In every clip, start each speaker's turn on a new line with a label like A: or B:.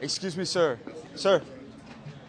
A: Excuse me, sir. Sir,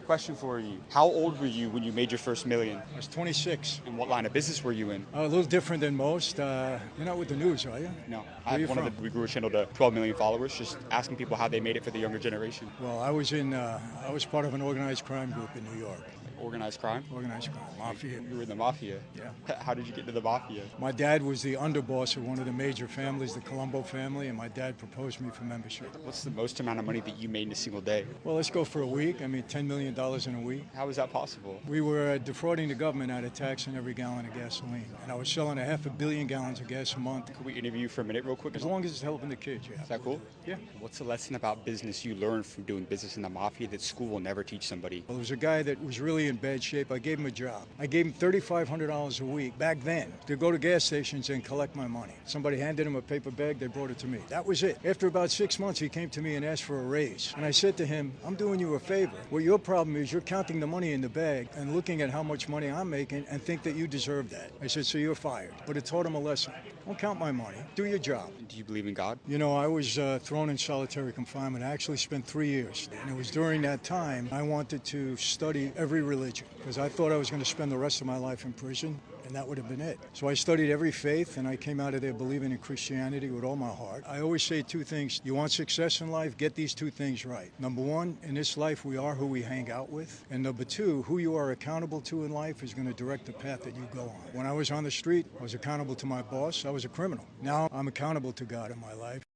A: question for you. How old were you when you made your first million?
B: I was 26.
A: And what line of business were you in?
B: A little different than most. You're not with the news, are you?
A: No,
B: Where
A: I
B: you
A: have one
B: from?
A: of the, we grew a channel to 12 million followers, just asking people how they made it for the younger generation.
B: Well, I was part of an organized crime group in New York.
A: Organized crime?
B: Organized crime, mafia.
A: You were in the mafia?
B: Yeah.
A: How did you get into the mafia?
B: My dad was the underboss of one of the major families, the Colombo family, and my dad proposed me for membership.
A: What's the most amount of money that you made in a single day?
B: Well, let's go for a week. I mean, $10 million in a week.
A: How is that possible?
B: We were defrauding the government out of tax on every gallon of gasoline, and I was selling 500 million gallons of gas a month.
A: Could we interview you for a minute real quick?
B: As long as it's helping the kids, yeah.
A: Is that cool?
B: Yeah.
A: What's the lesson about business you learned from doing business in the mafia that school will never teach somebody?
B: Well, there was a guy that was really in bad shape. I gave him a job. I gave him $3,500 a week back then to go to gas stations and collect my money. Somebody handed him a paper bag, they brought it to me. That was it. After about 6 months, he came to me and asked for a raise. And I said to him, I'm doing you a favor. Well, your problem is you're counting the money in the bag and looking at how much money I'm making and think that you deserve that. I said, so you're fired. But it taught him a lesson. Don't count my money. Do your job.
A: Do you believe in God?
B: You know, I was thrown in solitary confinement. I actually spent 3 years. And it was during that time I wanted to study every religion because I thought I was going to spend the rest of my life in prison, and that would have been it. So I studied every faith, and I came out of there believing in Christianity with all my heart. I always say two things. You want success in life? Get these two things right. Number one, in this life, we are who we hang out with. And number two, who you are accountable to in life is going to direct the path that you go on. When I was on the street, I was accountable to my boss. I was a criminal. Now I'm accountable to God in my life.